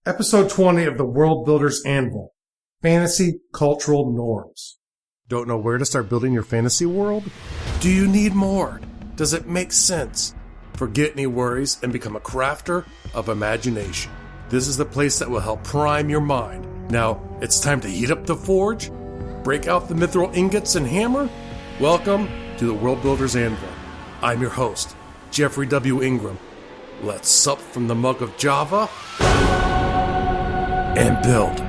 Episode 20 of the World Builder's Anvil, Fantasy Cultural Norms. Don't know where to start building your fantasy world? Do you need more? Does it make sense? Forget any worries and become a crafter of imagination. This is the place that will help prime your mind. Now, it's time to heat up the forge, break out the mithril ingots and hammer. Welcome to the World Builder's Anvil. I'm your host, Jeffrey W. Ingram. Let's sup from the mug of Java and build.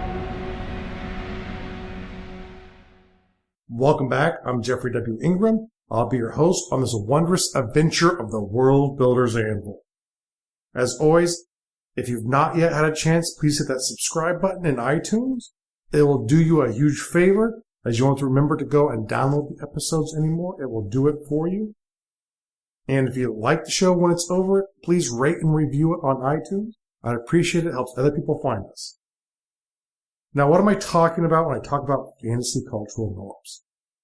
Welcome back. I'm Jeffrey W. Ingram. I'll be your host on this wondrous adventure of the World Builder's Anvil. As always, if you've not yet had a chance, please hit that subscribe button in iTunes. It will do you a huge favor, as you won't have to remember to go and download the episodes anymore. It will do it for you. And if you like the show when it's over, please rate and review it on iTunes. I'd appreciate it. It helps other people find us. Now, what am I talking about when I talk about fantasy cultural norms?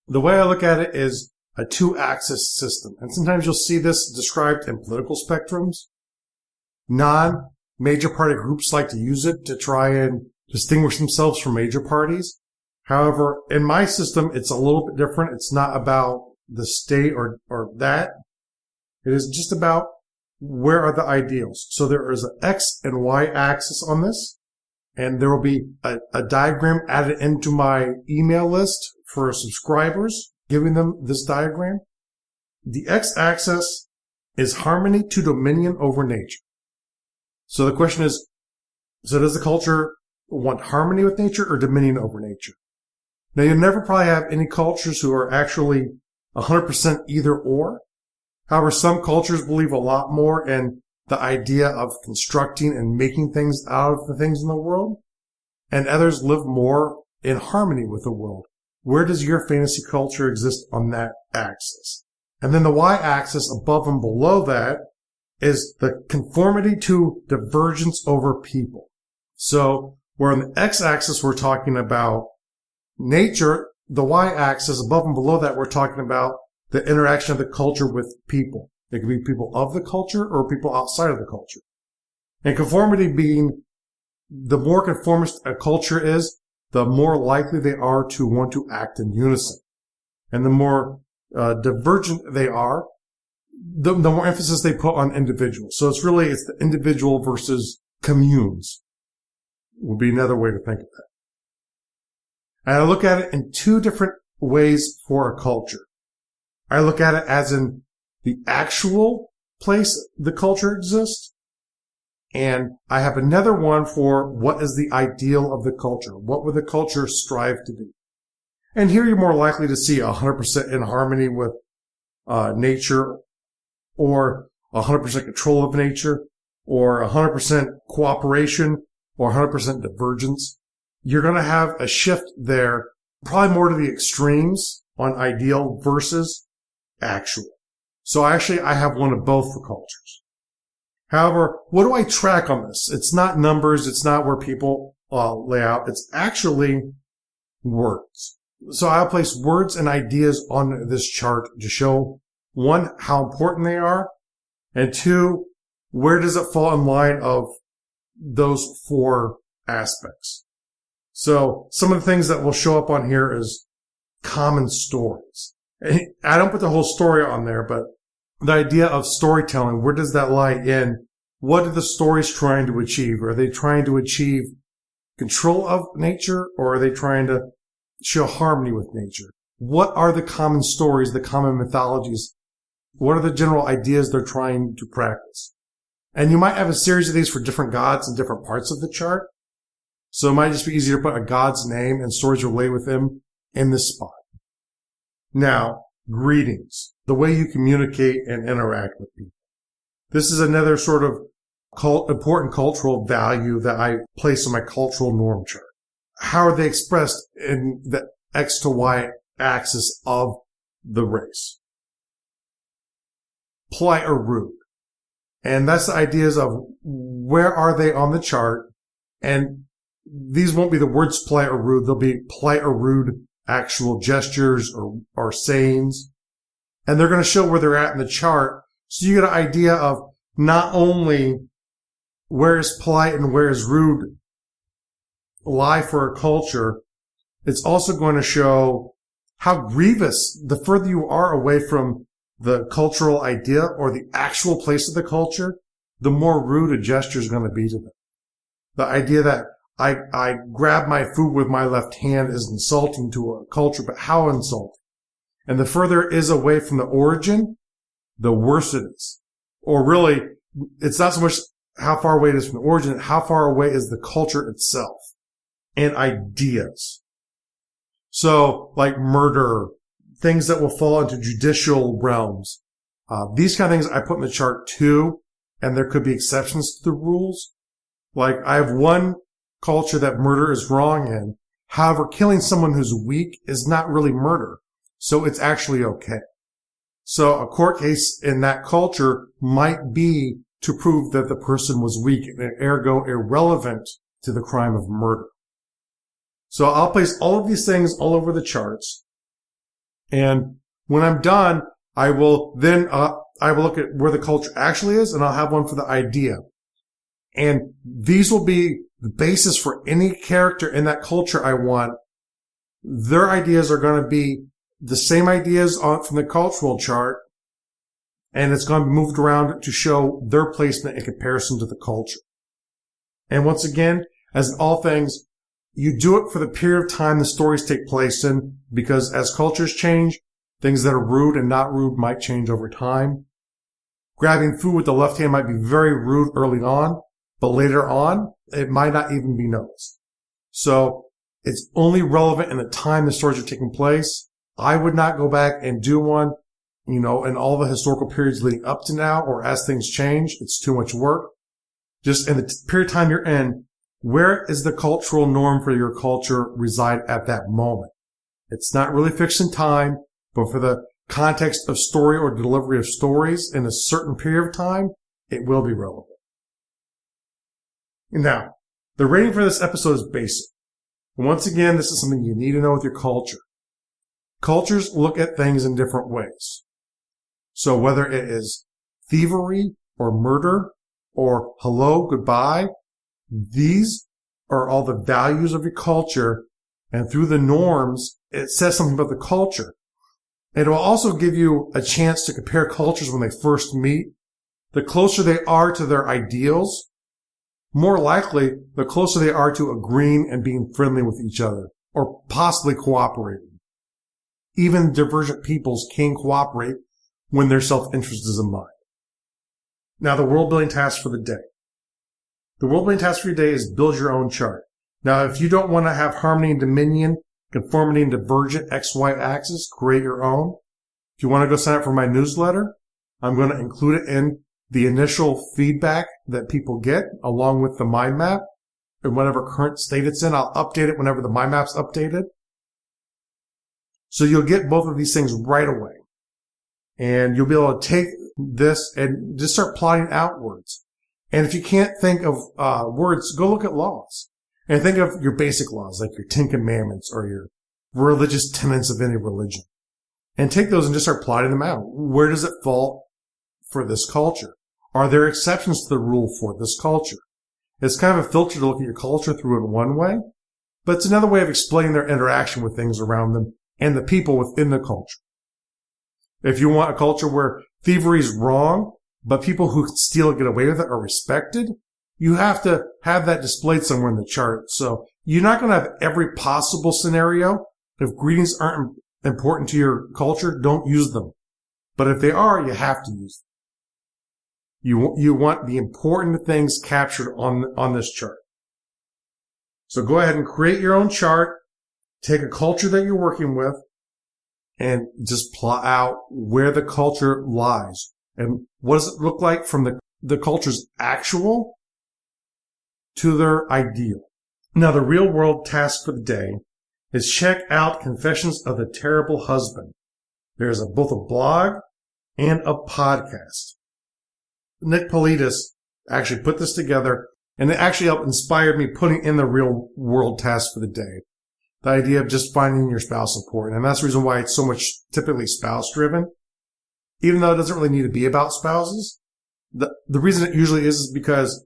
The way I look at it is a two-axis system. And sometimes you'll see this described in political spectrums. Non-major party groups like to use it to try and distinguish themselves from major parties. However, in my system, it's a little bit different. It's not about the state or that. It is just about where are the ideals. So there is an X and Y axis on this. And there will be a diagram added into my email list for subscribers, giving them this diagram. The X-axis is harmony to dominion over nature. So the question is, so does the culture want harmony with nature or dominion over nature? Now, you'll never probably have any cultures who are actually 100% either or. However, some cultures believe a lot more in the idea of constructing and making things out of the things in the world, and others live more in harmony with the world. Where does your fantasy culture exist on that axis? And then the Y-axis above and below that is the conformity to divergence over people. So where on the X-axis we're talking about nature, the Y-axis above and below that we're talking about the interaction of the culture with people. It could be people of the culture or people outside of the culture. And conformity being the more conformist a culture is, the more likely they are to want to act in unison. And the more divergent they are, the more emphasis they put on individuals. So it's the individual versus communes would be another way to think of that. And I look at it in two different ways for a culture. I look at it as in the actual place the culture exists. And I have another one for what is the ideal of the culture. What would the culture strive to be? And here you're more likely to see 100% in harmony with nature, or 100% control of nature, or 100% cooperation, or 100% divergence. You're going to have a shift there, probably more to the extremes on ideal versus actual. So actually, I have one of both for cultures. However, what do I track on this? It's not numbers. It's not where people lay out. It's actually words. So I'll place words and ideas on this chart to show, one, how important they are, and two, where does it fall in line of those four aspects. So some of the things that will show up on here is common stories. I don't put the whole story on there, but the idea of storytelling, where does that lie in? What are the stories trying to achieve? Are they trying to achieve control of nature, or are they trying to show harmony with nature? What are the common stories, the common mythologies? What are the general ideas they're trying to practice? And you might have a series of these for different gods in different parts of the chart. So it might just be easier to put a god's name and stories related with him in this spot. Now, greetings, the way you communicate and interact with people. This is another sort of important cultural value that I place on my cultural norm chart. How are they expressed in the X to Y axis of the race? Polite or rude. And that's the ideas of where are they on the chart. And these won't be the words polite or rude. They'll be polite or rude actual gestures or sayings. And they're going to show where they're at in the chart. So you get an idea of not only where is polite and where is rude lie for a culture, it's also going to show how grievous, the further you are away from the cultural idea or the actual place of the culture, the more rude a gesture is going to be to them. The idea that I grab my food with my left hand is insulting to a culture, but how insulting? And the further it is away from the origin, the worse it is. Or really, it's not so much how far away it is from the origin, how far away is the culture itself and ideas. So, like murder, things that will fall into judicial realms. These kind of things I put in the chart too, and there could be exceptions to the rules. Like, I have one culture that murder is wrong in. However, killing someone who's weak is not really murder, so it's actually okay. So a court case in that culture might be to prove that the person was weak and ergo irrelevant to the crime of murder. So I'll place all of these things all over the charts. And when I'm done, I will look at where the culture actually is, and I'll have one for the idea. And these will be the basis for any character in that culture I want. Their ideas are going to be the same ideas from the cultural chart, and it's going to be moved around to show their placement in comparison to the culture. And once again, as in all things, you do it for the period of time the stories take place in, because as cultures change, things that are rude and not rude might change over time. Grabbing food with the left hand might be very rude early on, but later on, it might not even be noticed. So it's only relevant in the time the stories are taking place. I would not go back and do one, in all the historical periods leading up to now or as things change. It's too much work. Just in the period of time you're in, where is the cultural norm for your culture reside at that moment? It's not really fixed in time, but for the context of story or delivery of stories in a certain period of time, it will be relevant. Now, the rating for this episode is basic. Once again, this is something you need to know with your culture. Cultures look at things in different ways. So whether it is thievery or murder or hello, goodbye, these are all the values of your culture, and through the norms, it says something about the culture. It will also give you a chance to compare cultures when they first meet. The closer they are to their ideals, more likely, the closer they are to agreeing and being friendly with each other, or possibly cooperating. Even divergent peoples can cooperate when their self-interest is in mind. Now, the world building task for the day. The world building task for your day is build your own chart. Now, if you don't want to have harmony and dominion, conformity and divergent XY axis, create your own. If you want to go sign up for my newsletter, I'm going to include it in the initial feedback that people get along with the mind map and whatever current state it's in. I'll update it whenever the mind map's updated. So you'll get both of these things right away. And you'll be able to take this and just start plotting outwards. And if you can't think of words, go look at laws. And think of your basic laws, like your 10 Commandments or your religious tenets of any religion. And take those and just start plotting them out. Where does it fall for this culture? Are there exceptions to the rule for this culture? It's kind of a filter to look at your culture through in one way, but it's another way of explaining their interaction with things around them and the people within the culture. If you want a culture where thievery is wrong, but people who steal and get away with it are respected, you have to have that displayed somewhere in the chart. So you're not going to have every possible scenario. If greetings aren't important to your culture, don't use them. But if they are, you have to use them. You want the important things captured on this chart. So go ahead and create your own chart. Take a culture that you're working with and just plot out where the culture lies. And what does it look like from the culture's actual to their ideal? Now, the real world task for the day is check out Confessions of the Terrible Husband. There's both a blog and a podcast. Nick Politis actually put this together, and it actually helped inspire me putting in the real world task for the day. The idea of just finding your spouse important. And that's the reason why it's so much typically spouse driven. Even though it doesn't really need to be about spouses. The reason it usually is because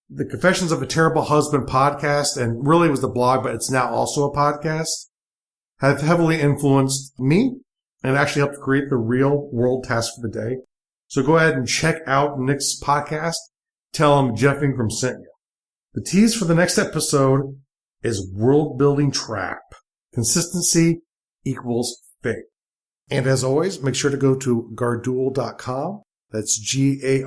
The Confessions of a Terrible Husband podcast, and really it was the blog, but it's now also a podcast, have heavily influenced me and actually helped create the real world task for the day. So go ahead and check out Nick's podcast. Tell him Jeff Ingram sent you. The tease for the next episode is world building trap. Consistency equals faith. And as always, make sure to go to gardul.com. That's GARDUL.com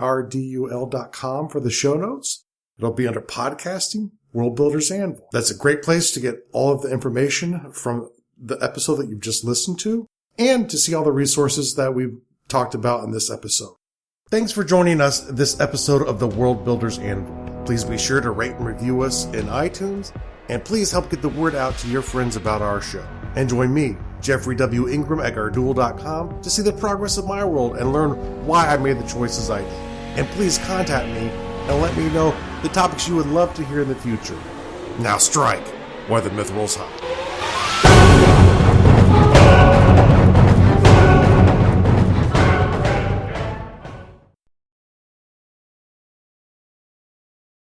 for the show notes. It'll be under podcasting, World Builders Anvil. That's a great place to get all of the information from the episode that you've just listened to and to see all the resources that we've talked about in this episode. Thanks for joining us this episode of the World Builders Anvil. Please be sure to rate and review us in iTunes, and please help get the word out to your friends about our show. And join me, Jeffrey W. Ingram at gardul.com, to see the progress of my world and learn why I made the choices I did. And please contact me and let me know the topics you would love to hear in the future. Now strike, while the myth rolls high.